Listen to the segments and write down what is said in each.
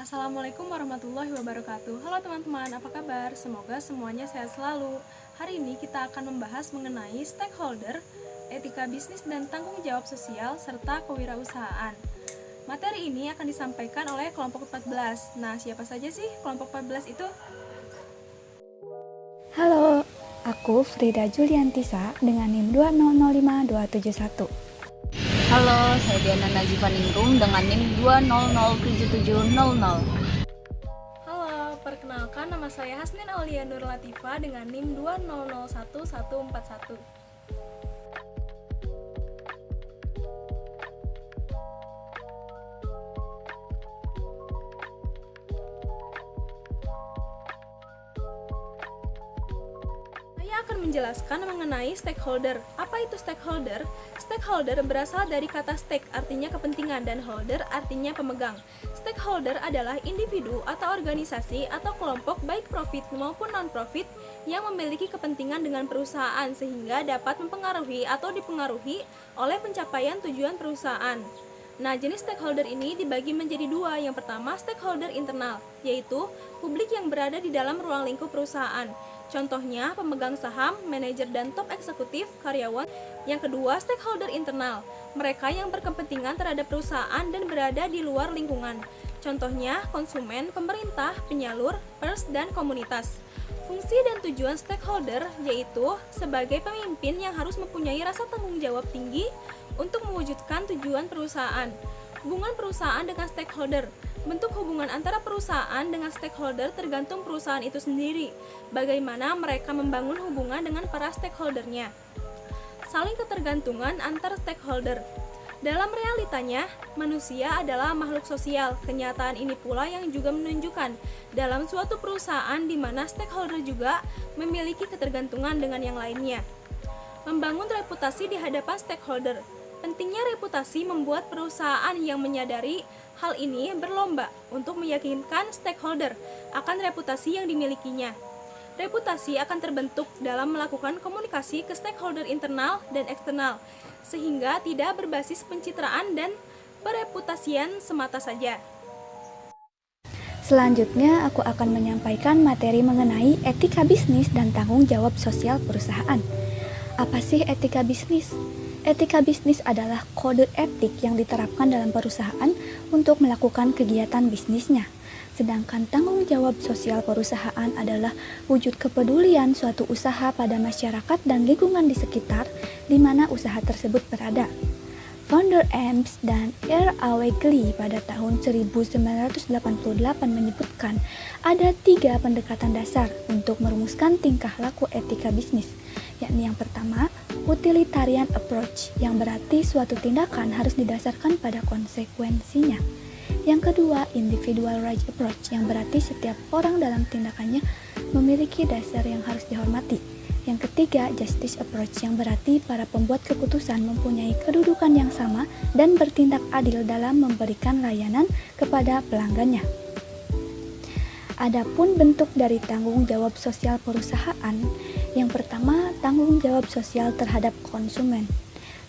Assalamualaikum warahmatullahi wabarakatuh. Halo teman-teman, apa kabar? Semoga semuanya sehat selalu. Hari ini kita akan membahas mengenai stakeholder, etika bisnis dan tanggung jawab sosial, serta kewirausahaan. Materi ini akan disampaikan oleh kelompok 14. Nah, siapa saja sih kelompok 14 itu? Halo, aku Frida Juliantisa dengan NIM 2005271. Halo, saya Diana Nazifa Ningrum dengan NIM 2007700. Halo, perkenalkan nama saya Hasnin Aulia Nur Latifa dengan NIM 2001141. Saya akan menjelaskan mengenai stakeholder. Apa itu stakeholder? Stakeholder berasal dari kata stake, artinya kepentingan, dan holder artinya pemegang. Stakeholder adalah individu atau organisasi atau kelompok baik profit maupun non-profit yang memiliki kepentingan dengan perusahaan sehingga dapat mempengaruhi atau dipengaruhi oleh pencapaian tujuan perusahaan. Nah, jenis stakeholder ini dibagi menjadi dua. Yang pertama, stakeholder internal, yaitu publik yang berada di dalam ruang lingkup perusahaan. Contohnya, pemegang saham, manajer dan top eksekutif, karyawan. Yang kedua, stakeholder internal, mereka yang berkepentingan terhadap perusahaan dan berada di luar lingkungan. Contohnya, konsumen, pemerintah, penyalur, pers, dan komunitas. Fungsi dan tujuan stakeholder yaitu sebagai pemimpin yang harus mempunyai rasa tanggung jawab tinggi untuk mewujudkan tujuan perusahaan. Hubungan perusahaan dengan stakeholder. Bentuk hubungan antara perusahaan dengan stakeholder tergantung perusahaan itu sendiri. Bagaimana mereka membangun hubungan dengan para stakeholdernya. Saling ketergantungan antar stakeholder. Dalam realitanya, manusia adalah makhluk sosial. Kenyataan ini pula yang juga menunjukkan dalam suatu perusahaan di mana stakeholder juga memiliki ketergantungan dengan yang lainnya. Membangun reputasi di hadapan stakeholder. Pentingnya reputasi membuat perusahaan yang menyadari hal ini berlomba untuk meyakinkan stakeholder akan reputasi yang dimilikinya. Reputasi akan terbentuk dalam melakukan komunikasi ke stakeholder internal dan eksternal, sehingga tidak berbasis pencitraan dan pereputasian semata saja. Selanjutnya, aku akan menyampaikan materi mengenai etika bisnis dan tanggung jawab sosial perusahaan. Apa sih etika bisnis? Etika bisnis adalah kode etik yang diterapkan dalam perusahaan untuk melakukan kegiatan bisnisnya. Sedangkan tanggung jawab sosial perusahaan adalah wujud kepedulian suatu usaha pada masyarakat dan lingkungan di sekitar di mana usaha tersebut berada. Founder Ames dan R.A. Wegley pada tahun 1988 menyebutkan ada 3 pendekatan dasar untuk merumuskan tingkah laku etika bisnis, yakni yang pertama, utilitarian approach, yang berarti suatu tindakan harus didasarkan pada konsekuensinya. Yang kedua, individual right approach, yang berarti setiap orang dalam tindakannya memiliki dasar yang harus dihormati. Yang ketiga, justice approach, yang berarti para pembuat keputusan mempunyai kedudukan yang sama dan bertindak adil dalam memberikan layanan kepada pelanggannya. Adapun bentuk dari tanggung jawab sosial perusahaan, yang pertama, tanggung jawab sosial terhadap konsumen.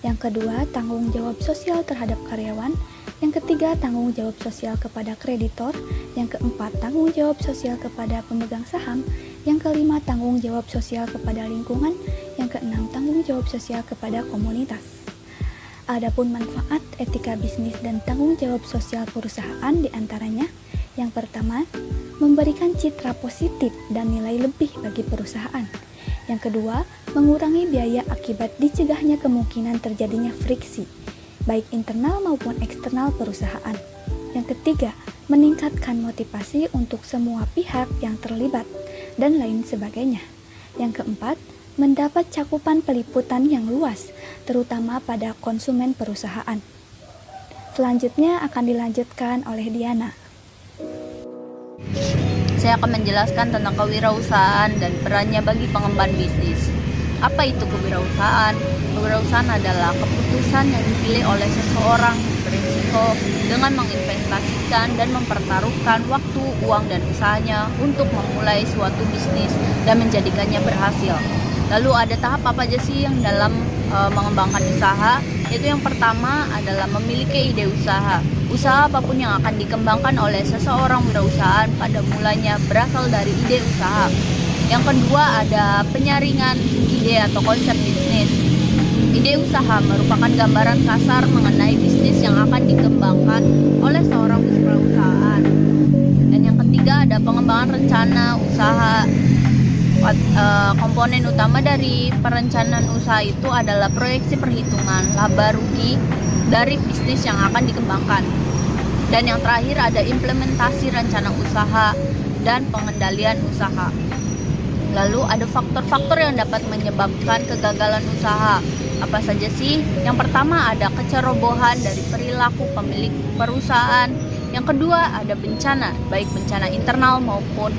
Yang kedua, tanggung jawab sosial terhadap karyawan. Yang ketiga, tanggung jawab sosial kepada kreditor. Yang keempat, tanggung jawab sosial kepada pemegang saham. Yang kelima, tanggung jawab sosial kepada lingkungan. Yang keenam, tanggung jawab sosial kepada komunitas. Adapun manfaat etika bisnis dan tanggung jawab sosial perusahaan diantaranya, yang pertama, memberikan citra positif dan nilai lebih bagi perusahaan. Yang kedua, mengurangi biaya akibat dicegahnya kemungkinan terjadinya friksi, baik internal maupun eksternal perusahaan. Yang ketiga, meningkatkan motivasi untuk semua pihak yang terlibat, dan lain sebagainya. Yang keempat, mendapat cakupan peliputan yang luas, terutama pada konsumen perusahaan. Selanjutnya akan dilanjutkan oleh Diana. Saya akan menjelaskan tentang kewirausahaan dan perannya bagi pengemban bisnis. Apa itu kewirausahaan? Kewirausahaan adalah keputusan yang dipilih oleh seseorang berisiko dengan menginvestasikan dan mempertaruhkan waktu, uang, dan usahanya untuk memulai suatu bisnis dan menjadikannya berhasil. Lalu ada tahap apa aja sih yang dalam mengembangkan usaha? Yaitu yang pertama adalah memiliki ide usaha. Usaha apapun yang akan dikembangkan oleh seseorang wirausahaan pada mulanya berasal dari ide usaha. Yang kedua ada penyaringan ide atau konsep bisnis. Ide usaha merupakan gambaran kasar mengenai bisnis yang akan dikembangkan oleh seorang wirausahaan. Dan yang ketiga ada pengembangan rencana usaha. Komponen utama dari perencanaan usaha itu adalah proyeksi perhitungan laba rugi dari bisnis yang akan dikembangkan. Dan yang terakhir ada implementasi rencana usaha dan pengendalian usaha. Lalu ada faktor-faktor yang dapat menyebabkan kegagalan usaha. Apa saja sih? Yang pertama ada kecerobohan dari perilaku pemilik perusahaan. Yang kedua ada bencana, baik bencana internal maupun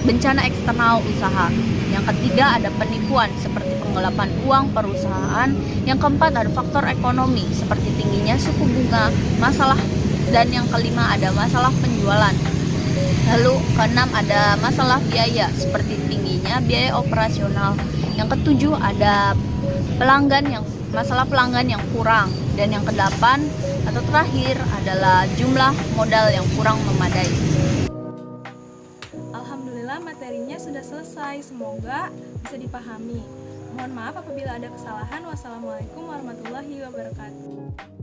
bencana eksternal usaha. Yang ketiga ada penipuan seperti penggelapan uang perusahaan. Yang keempat ada faktor ekonomi seperti tingginya suku bunga, masalah, dan yang kelima ada masalah penjualan. Lalu keenam ada masalah biaya seperti tingginya biaya operasional. Yang ketujuh ada masalah pelanggan yang kurang. Dan yang kedelapan atau terakhir adalah jumlah modal yang kurang memadai. Alhamdulillah materinya sudah selesai, semoga bisa dipahami. Mohon maaf apabila ada kesalahan. Wassalamualaikum warahmatullahi wabarakatuh.